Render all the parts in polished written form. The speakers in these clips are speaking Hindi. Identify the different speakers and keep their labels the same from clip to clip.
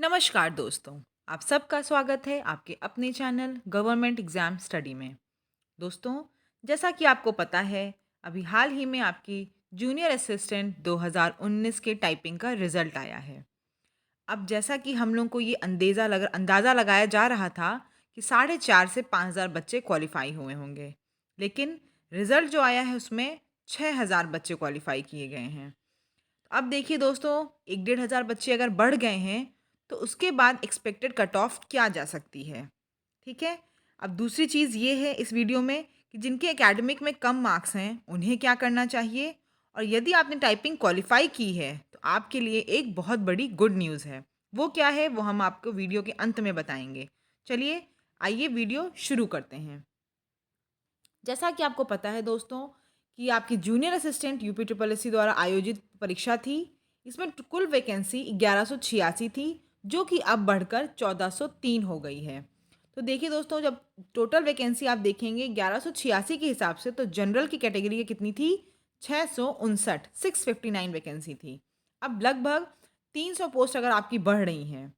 Speaker 1: नमस्कार दोस्तों। आप सबका स्वागत है आपके अपने चैनल गवर्नमेंट एग्जाम स्टडी में। दोस्तों, जैसा कि आपको पता है, अभी हाल ही में आपकी जूनियर असिस्टेंट 2019 के टाइपिंग का रिजल्ट आया है। अब जैसा कि हम लोग को ये अंदाज़ा लगाया जा रहा था कि 4,500 से 5,000 बच्चे क्वालिफाई हुए होंगे, लेकिन रिजल्ट जो आया है उसमें 6,000 बच्चे क्वालिफाई किए गए हैं। अब देखिए दोस्तों, 1 डेढ़ हज़ार बच्चे अगर बढ़ गए हैं, तो उसके बाद एक्सपेक्टेड कट ऑफ क्या जा सकती है, ठीक है? अब दूसरी चीज़ ये है इस वीडियो में कि जिनके एकेडमिक में कम मार्क्स हैं, उन्हें क्या करना चाहिए? और यदि आपने टाइपिंग क्वालिफ़ाई की है, तो आपके लिए एक बहुत बड़ी गुड न्यूज़ है। वो क्या है, वो हम आपको वीडियो के अंत में बताएँगे। चलिए, आइए वीडियो शुरू करते हैं। जैसा कि आपको पता है दोस्तों कि आपकी junior assistant UP triple SC द्वारा आयोजित परीक्षा थी। इसमें कुल वैकेंसी 1186 थी, जो कि अब बढ़कर 1403 हो गई है। तो देखिए दोस्तों, जब टोटल वैकेंसी आप देखेंगे 1186 के हिसाब से, तो जनरल की कैटेगरी की कितनी थी? 659, 659 वैकेंसी थी। अब लगभग 300 पोस्ट अगर आपकी बढ़ रही हैं,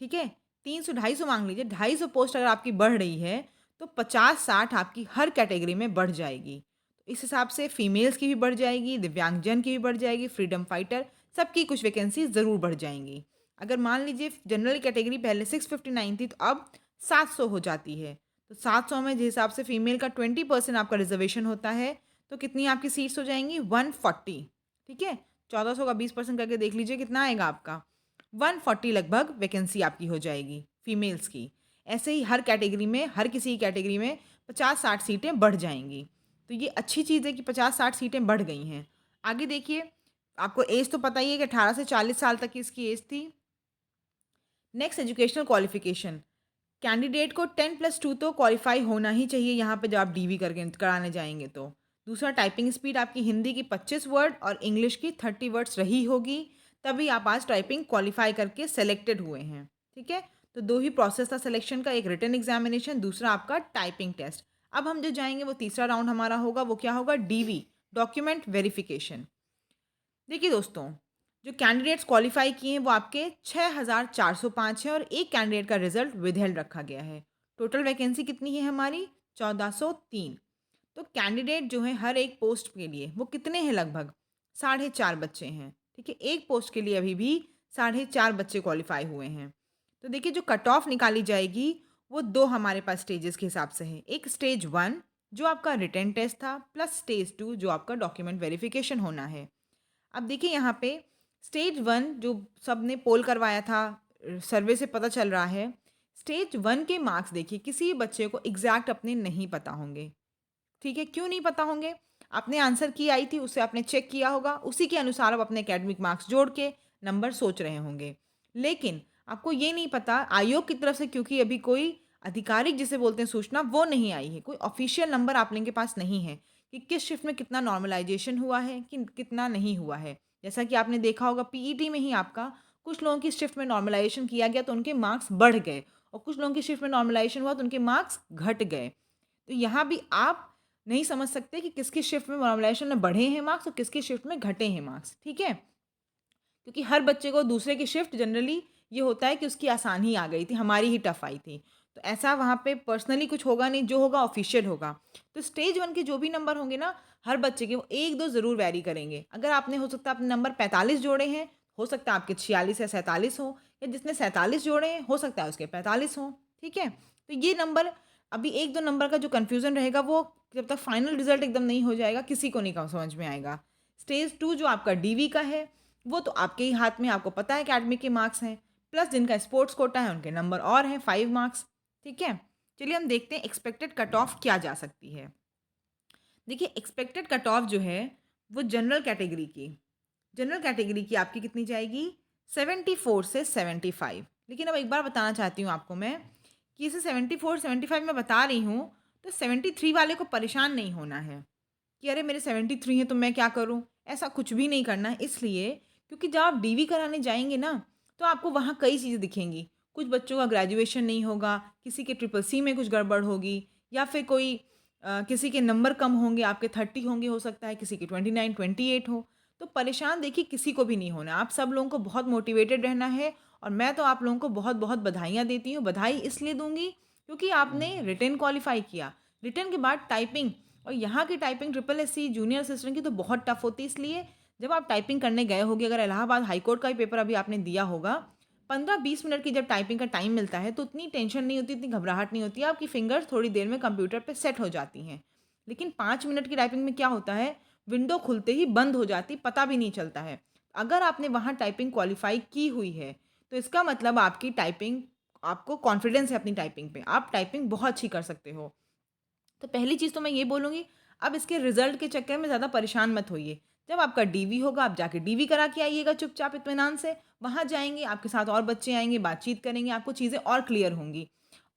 Speaker 1: ठीक है? 300 250 मान लीजिए, 250 पोस्ट अगर आपकी बढ़ रही है, तो 50-60 आपकी हर कैटेगरी में बढ़ जाएगी। तो इस हिसाब से फीमेल्स की भी बढ़ जाएगी, दिव्यांगजन की भी बढ़ जाएगी, फ्रीडम फाइटर, सबकी कुछ वैकेंसी ज़रूर बढ़ जाएँगी। अगर मान लीजिए जनरल कैटेगरी पहले 659 थी, तो अब 700 हो जाती है। तो 700 में जिस हिसाब से फीमेल का 20% आपका रिज़र्वेशन होता है, तो कितनी आपकी सीट्स हो जाएँगी? 140, ठीक है? 1400 का 20% करके देख लीजिए कितना आएगा आपका? 140 लगभग वैकेंसी आपकी हो जाएगी फीमेल्स की। ऐसे ही हर कैटेगरी में, हर किसी कैटेगरी में 50-60 सीटें बढ़ जाएँगी। तो ये अच्छी चीज़ है कि 50-60 सीटें बढ़ गई हैं। आगे देखिए, आपको ऐज तो पता ही है कि 18 से 40 साल तक की इसकी ऐज थी। नेक्स्ट एजुकेशनल क्वालिफ़िकेशन, कैंडिडेट को 10+2 तो क्वालिफ़ाई होना ही चाहिए यहाँ पे जब आप डीवी करके कराने जाएँगे तो। दूसरा, टाइपिंग स्पीड आपकी हिंदी की 25 वर्ड और इंग्लिश की 30 वर्ड्स रही होगी, तभी आप आज टाइपिंग क्वालिफ़ाई करके सेलेक्टेड हुए हैं, ठीक है? तो 2 ही प्रोसेस था सिलेक्शन का, एक रिटन एग्ज़ामिनेशन, दूसरा आपका टाइपिंग टेस्ट। अब हम जो जाएँगे वो तीसरा राउंड हमारा होगा, वो क्या होगा? DV, document verification. देखिए दोस्तों, जो कैंडिडेट्स क्वालिफ़ाई किए हैं वो आपके 6,405 है और एक कैंडिडेट का रिज़ल्ट विदहेल्ड रखा गया है। टोटल वैकेंसी कितनी है हमारी? 1403। तो कैंडिडेट जो है हर एक पोस्ट के लिए वो कितने हैं लगभग? साढ़े 4 बच्चे हैं, ठीक है? एक पोस्ट के लिए अभी भी साढ़े 4 बच्चे क्वालिफ़ाई हुए हैं। तो देखिए, जो कट ऑफ निकाली जाएगी वो 2 हमारे पास स्टेजेस के हिसाब से है। एक स्टेज 1 जो आपका रिटन टेस्ट था, प्लस स्टेज 2 जो आपका डॉक्यूमेंट वेरिफ़िकेशन होना है। अब देखिए यहाँ पे स्टेज 1 जो सबने पोल करवाया था, सर्वे से पता चल रहा है, स्टेज 1 के मार्क्स देखिए किसी भी बच्चे को एग्ज़ैक्ट अपने नहीं पता होंगे, ठीक है? क्यों नहीं पता होंगे? आपने आंसर की आई थी, उससे आपने चेक किया होगा, उसी के अनुसार आप अपने एकेडमिक मार्क्स जोड़ के नंबर सोच रहे होंगे। लेकिन आपको ये नहीं पता आयोग की तरफ से, क्योंकि अभी कोई आधिकारिक जिसे बोलते हैं सूचना वो नहीं आई है, कोई ऑफ़िशियल नंबर आप लोगों के पास नहीं है कि किस शिफ्ट में कितना नॉर्मलाइज़ेशन हुआ है, कितना नहीं हुआ है। जैसा कि आपने देखा होगा पीईटी में ही आपका कुछ लोगों की शिफ्ट में नॉर्मलाइज़ेशन किया गया तो उनके मार्क्स बढ़ गए और कुछ लोगों की शिफ्ट में नॉर्मलाइज़ेशन हुआ तो उनके मार्क्स घट गए। तो यहाँ भी आप नहीं समझ सकते कि किसकी शिफ्ट में नॉर्मलाइज़ेशन में बढ़े हैं मार्क्स और किसकी शिफ्ट में घटे हैं मार्क्स, ठीक है? क्योंकि हर बच्चे को दूसरे की शिफ्ट जनरली ये होता है कि उसकी आसान ही आ गई थी, हमारी ही टफ़ आई थी। तो ऐसा वहाँ पे पर्सनली कुछ होगा नहीं, जो होगा ऑफ़िशियल होगा। तो स्टेज 1 के जो भी नंबर होंगे ना, हर बच्चे के वो 1-2 ज़रूर वैरी करेंगे। अगर आपने हो सकता है अपने नंबर 45 जोड़े हैं, हो सकता है आपके 46 या 47 हों, या जिसने 47 जोड़े हैं, हो सकता है उसके 45 हों, ठीक है? तो ये नंबर अभी 1-2 नंबर का जो कन्फ्यूज़न रहेगा वो जब तक फाइनल रिज़ल्ट एकदम नहीं हो जाएगा, किसी को नहीं समझ में आएगा। स्टेज 2 जो आपका डीवी का है, वो तो आपके ही हाथ में, आपको पता है अकेडमी के मार्क्स हैं, प्लस जिनका स्पोर्ट्स कोटा है उनके नंबर और हैं 5 मार्क्स, ठीक है? चलिए हम देखते हैं एक्सपेक्टेड कट ऑफ क्या जा सकती है। देखिए, एक्सपेक्टेड कट ऑफ जो है वो जनरल कैटेगरी की आपकी कितनी जाएगी? 74 से 75। लेकिन अब एक बार बताना चाहती हूँ आपको मैं कि इसे 74 75 मैं बता रही हूँ, तो 73 वाले को परेशान नहीं होना है कि अरे मेरे 73 हैं तो मैं क्या करूँ? ऐसा कुछ भी नहीं करना है, इसलिए क्योंकि जब आप डीवी कराने जाएँगे ना, तो आपको वहाँ कई चीज़ें दिखेंगी। कुछ बच्चों का ग्रेजुएशन नहीं होगा, किसी के ट्रिपल सी में कुछ गड़बड़ होगी, या फिर कोई किसी के नंबर कम होंगे, आपके 30 होंगे हो सकता है, किसी के 29 28 हो। तो परेशान देखिए किसी को भी नहीं होना, आप सब लोगों को बहुत मोटिवेटेड रहना है और मैं तो आप लोगों को बहुत बहुत बधाइयाँ देती हूँ। बधाई इसलिए दूँगी क्योंकि आपने रिटेन क्वालिफ़ाई किया। रिटेन के बाद टाइपिंग, और यहाँ की typing triple SC junior assistant की तो बहुत टफ होती है, इसलिए जब आप टाइपिंग करने गए होगे, अगर इलाहाबाद हाई कोर्ट का भी पेपर अभी आपने दिया होगा, 15-20 मिनट की जब टाइपिंग का टाइम मिलता है तो उतनी टेंशन नहीं होती, इतनी घबराहट नहीं होती है, आपकी फिंगर्स थोड़ी देर में कंप्यूटर पे सेट हो जाती हैं। लेकिन 5 मिनट की टाइपिंग में क्या होता है, विंडो खुलते ही बंद हो जाती, पता भी नहीं चलता है। अगर आपने वहाँ टाइपिंग क्वालिफ़ाई की हुई है, तो इसका मतलब आपकी टाइपिंग, आपको कॉन्फिडेंस है अपनी टाइपिंग पे, आप टाइपिंग बहुत अच्छी कर सकते हो। तो पहली चीज़ तो मैं ये बोलूँगी, अब इसके रिज़ल्ट के चक्कर में ज़्यादा परेशान मत होइए। जब आपका डीवी होगा, आप जाके डीवी करा के आइएगा चुपचाप इत्मीनान से। वहाँ जाएँगे, आपके साथ और बच्चे आएँगे, बातचीत करेंगे, आपको चीज़ें और क्लियर होंगी।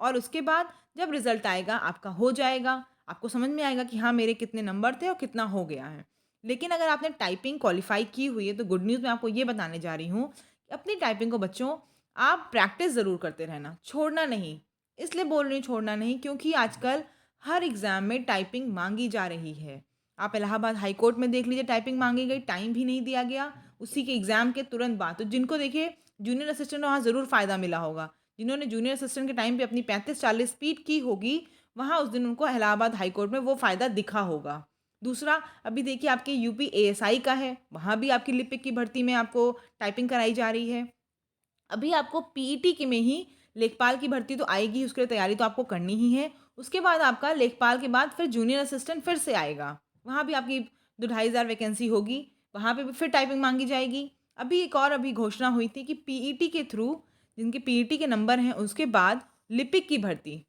Speaker 1: और उसके बाद जब रिज़ल्ट आएगा, आपका हो जाएगा, आपको समझ में आएगा कि हाँ, मेरे कितने नंबर थे और कितना हो गया है। लेकिन अगर आपने टाइपिंग क्वालीफ़ाई की हुई है, तो गुड न्यूज़ मैं आपको ये बताने जा रही हूँ कि अपनी टाइपिंग को बच्चों, आप प्रैक्टिस ज़रूर करते रहना, छोड़ना नहीं। इसलिए बोल रही हूँ छोड़ना नहीं, क्योंकि आजकल हर एग्ज़ाम में टाइपिंग माँगी जा रही है। आप इलाहाबाद हाई कोर्ट में देख लीजिए, टाइपिंग माँगी गई, टाइम भी नहीं दिया गया, उसी के एग्ज़ाम के तुरंत बाद। तो जिनको देखिए जूनियर असिस्टेंट, वहाँ ज़रूर फ़ायदा मिला होगा। जिन्होंने जूनियर असिस्टेंट के टाइम पे अपनी 35-40 स्पीड की होगी, वहाँ उस दिन उनको इलाहाबाद हाई कोर्ट में वो फ़ायदा दिखा होगा। दूसरा, अभी देखिए आपके यूपी एएसआई का है, वहाँ भी आपकी लिपिक की भर्ती में आपको टाइपिंग कराई जा रही है। अभी आपको पीईटी के में ही लेखपाल की भर्ती तो आएगी, उसके लिए तैयारी तो आपको करनी ही है। उसके बाद आपका लेखपाल के बाद फिर जूनियर असिस्टेंट फिर से आएगा। वहाँ भी आपकी 2-2,500 वैकेंसी होगी, वहाँ पे भी फिर टाइपिंग माँगी जाएगी। अभी एक और अभी घोषणा हुई थी कि पीईटी के थ्रू, जिनके पीईटी के नंबर हैं, उसके बाद लिपिक की भर्ती,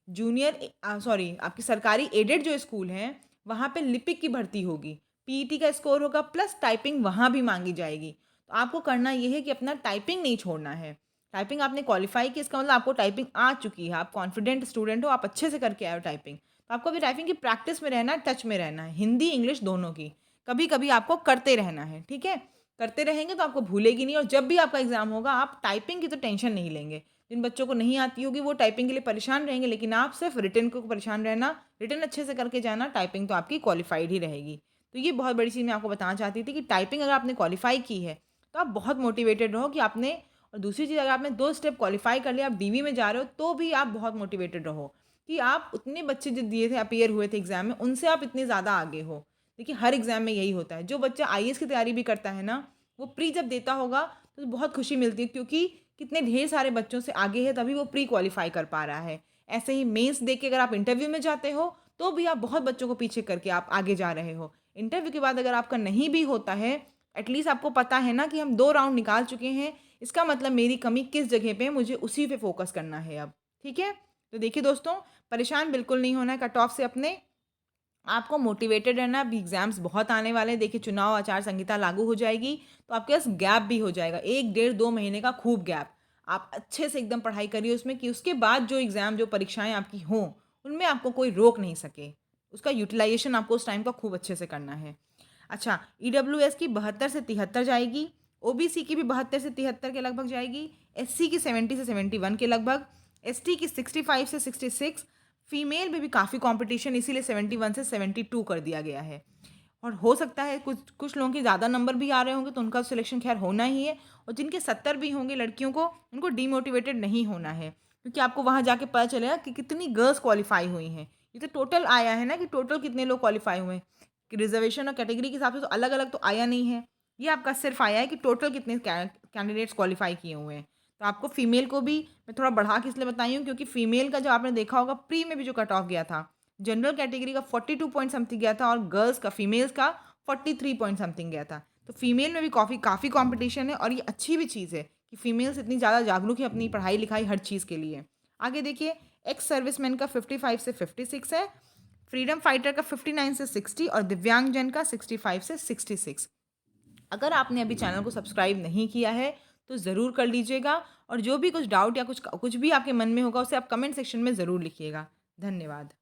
Speaker 1: सॉरी, आपकी सरकारी एडेड जो स्कूल हैं, वहाँ पे लिपिक की भर्ती होगी। पीईटी का स्कोर होगा प्लस टाइपिंग वहाँ भी माँगी जाएगी। तो आपको करना ये है कि अपना टाइपिंग नहीं छोड़ना है। टाइपिंग आपने क्वालीफाई की, इसका मतलब आपको टाइपिंग आ चुकी है, आप कॉन्फिडेंट स्टूडेंट हो, आप अच्छे से करके आए हो टाइपिंग। तो आपको अभी टाइपिंग की प्रैक्टिस में रहना है, टच में रहना है, हिंदी इंग्लिश दोनों की। कभी कभी आपको करते रहना है, ठीक है? करते रहेंगे तो आपको भूलेगी नहीं, और जब भी आपका एग्जाम होगा, आप टाइपिंग की तो टेंशन नहीं लेंगे। जिन बच्चों को नहीं आती होगी वो टाइपिंग के लिए परेशान रहेंगे, लेकिन आप सिर्फ रिटन को परेशान रहना, रिटन अच्छे से करके जाना, टाइपिंग तो आपकी क्वालिफाइड ही रहेगी। तो ये बहुत बड़ी चीज़ मैं आपको बताना चाहती थी कि टाइपिंग अगर आपने क्वालिफाई की है, तो आप बहुत मोटिवेटेड रहो कि आपने, और दूसरी चीज़, अगर आपने 2 स्टेप क्वालीफाई कर लिया, आप डीवी में जा रहे हो, तो भी आप बहुत मोटिवेटेड रहो कि आप उतने बच्चे जो दिए थे, अपीयर हुए थे एग्ज़ाम में, उनसे आप इतने ज़्यादा आगे हो। देखिए हर एग्ज़ाम में यही होता है, जो बच्चा आईएएस की तैयारी भी करता है ना, वो प्री जब देता होगा तो बहुत खुशी मिलती है, क्योंकि कितने ढेर सारे बच्चों से आगे है, तभी वो प्री क्वालीफाई कर पा रहा है। ऐसे ही मेंस दे के अगर आप इंटरव्यू में जाते हो, तो भी आप बहुत बच्चों को पीछे करके आप आगे जा रहे हो। इंटरव्यू के बाद अगर आपका नहीं भी होता है, एटलीस्ट आपको पता है ना कि हम 2 राउंड निकाल चुके हैं, इसका मतलब मेरी कमी किस जगह पे है, मुझे उसी पे फ़ोकस करना है अब, ठीक है? तो देखिए दोस्तों, परेशान बिल्कुल नहीं होना है कट ऑफ से अपने, आपको मोटिवेटेड रहना है। अभी एग्ज़ाम्स बहुत आने वाले हैं, देखिए चुनाव आचार संहिता लागू हो जाएगी, तो आपके पास गैप भी हो जाएगा, 1 डेढ़ 2 महीने का खूब गैप। आप अच्छे से एकदम पढ़ाई करिए उसमें, कि उसके बाद जो एग्ज़ाम, जो परीक्षाएँ आपकी हों, उनमें आपको कोई रोक नहीं सके। उसका यूटिलाइज़ेशन आपको उस टाइम का खूब अच्छे से करना है। अच्छा, ईडब्ल्यूएस की 72 से 73 जाएगी, ओबीसी की भी 72 से 73 के लगभग जाएगी, एससी की 70 से 71 के लगभग, एसटी की 65 से 66, फीमेल में भी काफ़ी कंपटीशन, इसीलिए 71 से 72 कर दिया गया है। और हो सकता है कुछ कुछ लोगों के ज़्यादा नंबर भी आ रहे होंगे, तो उनका सिलेक्शन खैर होना ही है, और जिनके 70 भी होंगे लड़कियों को, उनको डीमोटिवेटेड नहीं होना है, क्योंकि आपको वहाँ जाके पता चलेगा कि कितनी गर्ल्स क्वालिफाई हुई हैं। ये तो टोटल आया है ना, कि टोटल कितने लोग क्वालिफाई हुए हैं, कि रिजर्वेशन और कैटेगरी के हिसाब से तो अलग अलग तो आया नहीं है। ये आपका सिर्फ आया है कि टोटल कितने कैंडिडेट्स क्वालिफाई किए हुए हैं। तो आपको फीमेल को भी मैं थोड़ा बढ़ा के इसलिए बताई हूँ, क्योंकि फीमेल का जो आपने देखा होगा प्री में भी जो कट ऑफ गया था, जनरल कैटेगरी का 42 पॉइंट समथिंग गया था, और गर्ल्स का, फीमेल्स का 43 पॉइंट समथिंग गया था। तो फीमेल में भी काफ़ी काफ़ी कंपटीशन है, और ये अच्छी भी चीज़ है कि फीमेल्स इतनी ज़्यादा जागरूक है अपनी पढ़ाई लिखाई हर चीज़ के लिए। आगे देखिए, एक्स सर्विसमैन का 55 से 56 है, फ्रीडम फाइटर का 59 से 60, और दिव्यांगजन का 65 से 66। अगर आपने अभी चैनल को सब्सक्राइब नहीं किया है, तो ज़रूर कर लीजिएगा, और जो भी कुछ डाउट या कुछ कुछ भी आपके मन में होगा, उसे आप कमेंट सेक्शन में ज़रूर लिखिएगा। धन्यवाद।